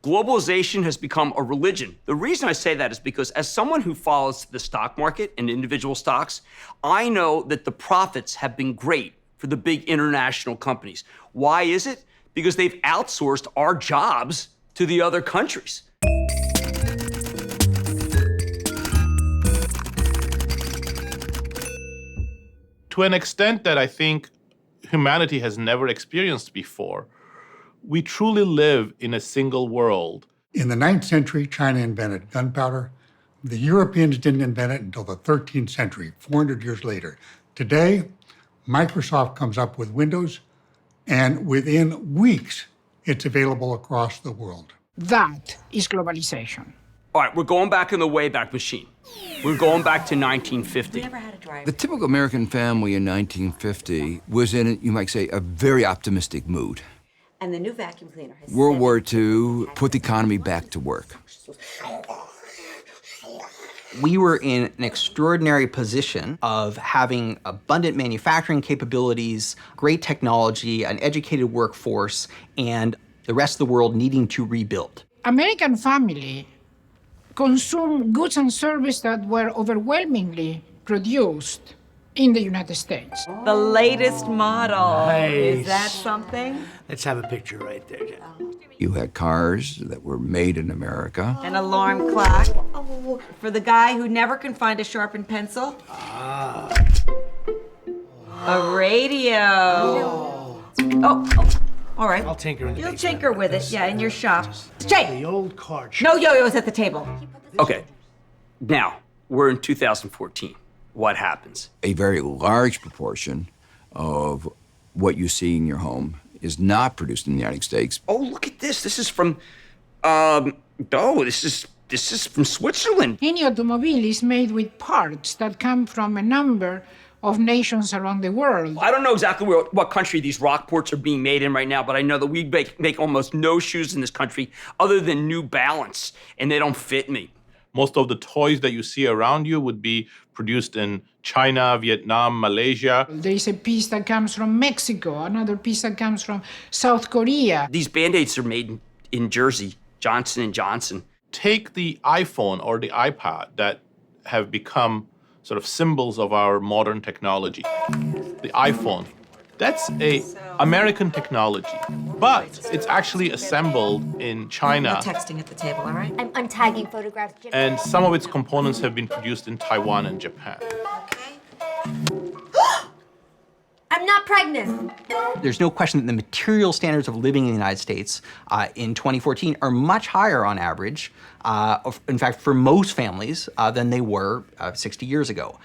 Globalization has become a religion. The reason I say that is because as someone who follows the stock market and individual stocks, I know that the profits have been great for the big international companies. Why is it? Because they've outsourced our jobs to the other countries. To an extent that I think humanity has never experienced before, we truly live in a single world. In the 9th century, China invented gunpowder. The Europeans didn't invent it until the 13th century, 400 years later. Today, Microsoft comes up with Windows, and within weeks, it's available across the world. That is globalization. All right, we're going back in the Wayback Machine. We're going back to 1950. We never had a driver. The typical American family in 1950 was in, you might say, a very optimistic mood. And the new vacuum cleaner has World War II put the economy back to work. We were in an extraordinary position of having abundant manufacturing capabilities, great technology, an educated workforce, and the rest of the world needing to rebuild. American family consume goods and services that were overwhelmingly produced in the United States. The latest model. Nice. Is that something? Let's have a picture right there, Jen. You had cars that were made in America. An alarm clock. For the guy who never can find a sharpened pencil. A radio. Oh, all right. I'll tinker in the You'll basement. tinker with it, yeah, in your shop. Jay! The old card shop. No yo-yos at the table. Okay, now, we're in 2014. What happens? A very large proportion of what you see in your home is not produced in the United States. Oh, look at this. This is from, this is from Switzerland. Any automobile is made with parts that come from a number of nations around the world. I don't know exactly what country these Rockports are being made in right now, but I know that we make almost no shoes in this country other than New Balance, and they don't fit me. Most of the toys that you see around you would be produced in China, Vietnam, Malaysia. There is a piece that comes from Mexico, another piece that comes from South Korea. These Band-Aids are made in Jersey, Johnson & Johnson. Take the iPhone or the iPad that have become sort of symbols of our modern technology. The iPhone, that's a American technology, but it's actually assembled in China. No texting at the table, all right? I'm tagging photographs. And some of its components have been produced in Taiwan and Japan. Okay. I'm not pregnant. There's no question that the material standards of living in the United States in 2014 are much higher on average, in fact, for most families, than they were 60 years ago.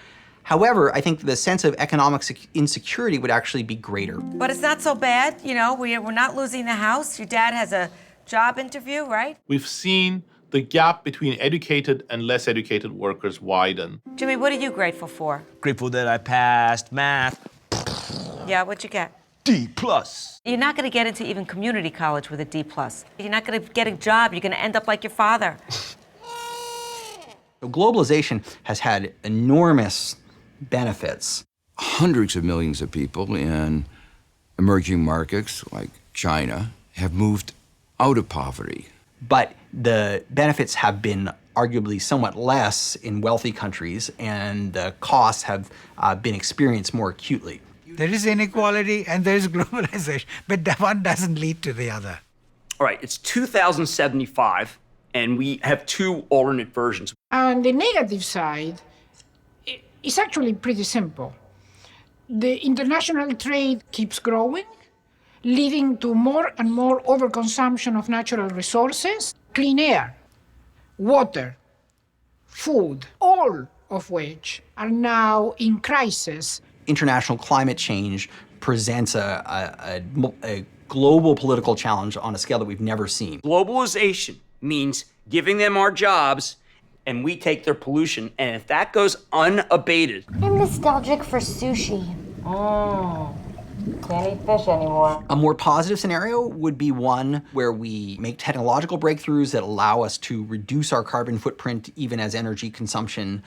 However, I think the sense of economic insecurity would actually be greater. But it's not so bad, you know, we're not losing the house. Your dad has a job interview, right? We've seen the gap between educated and less educated workers widen. Jimmy, what are you grateful for? Grateful that I passed math. Yeah, what'd you get? D+. You're not gonna get into even community college with a D+. You're not gonna get a job, you're gonna end up like your father. Globalization has had enormous benefits. Hundreds of millions of people in emerging markets like China have moved out of poverty. But the benefits have been arguably somewhat less in wealthy countries, and the costs have been experienced more acutely. There is inequality and there is globalization, but one doesn't lead to the other. All right, it's 2075, and we have two alternate versions. On the negative side, it's actually pretty simple. The international trade keeps growing, leading to more and more overconsumption of natural resources, clean air, water, food, all of which are now in crisis. International climate change presents a global political challenge on a scale that we've never seen. Globalization means giving them our jobs, and we take their pollution, and if that goes unabated. I'm nostalgic for sushi. Can't eat fish anymore. A more positive scenario would be one where we make technological breakthroughs that allow us to reduce our carbon footprint even as energy consumption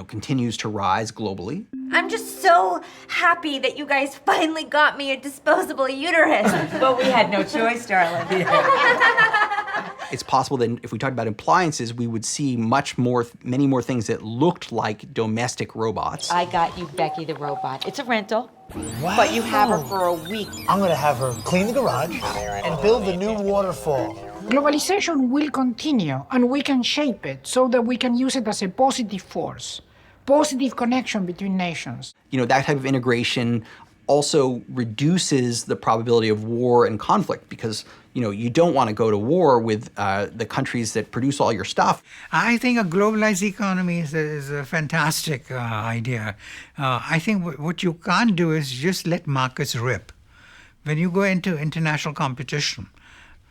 continues to rise globally. I'm just so happy that you guys finally got me a disposable uterus. But we had no choice, darling. It's possible that if we talked about appliances, we would see many more things that looked like domestic robots. I got you Becky the robot. It's a rental, but you have her for a week. I'm gonna have her clean the garage and build the new waterfall. Globalization will continue, and we can shape it so that we can use it as a positive force, positive connection between nations. That type of integration also reduces the probability of war and conflict because, you don't want to go to war with the countries that produce all your stuff. I think a globalized economy is a fantastic idea. I think what you can't do is just let markets rip. When you go into international competition,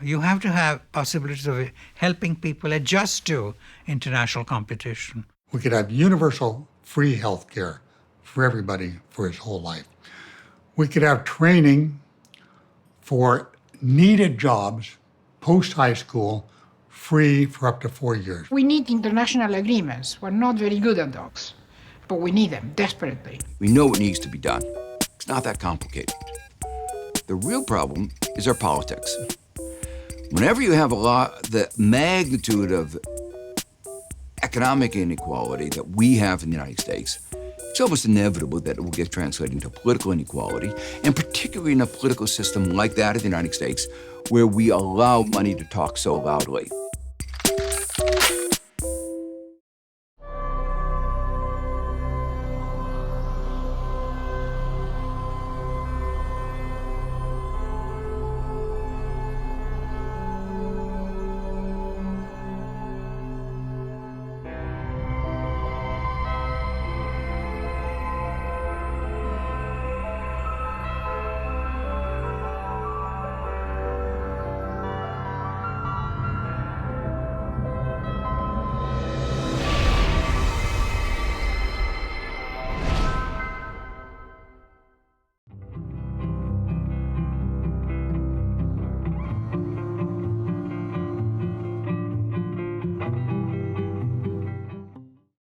you have to have possibilities of helping people adjust to international competition. We could have universal free health care for everybody for his whole life. We could have training for needed jobs post-high school free for up to 4 years. We need international agreements. We're not very good at those, but we need them desperately. We know what needs to be done. It's not that complicated. The real problem is our politics. Whenever you have the magnitude of economic inequality that we have in the United States, it's almost inevitable that it will get translated into political inequality, and particularly in a political system like that of the United States, where we allow money to talk so loudly.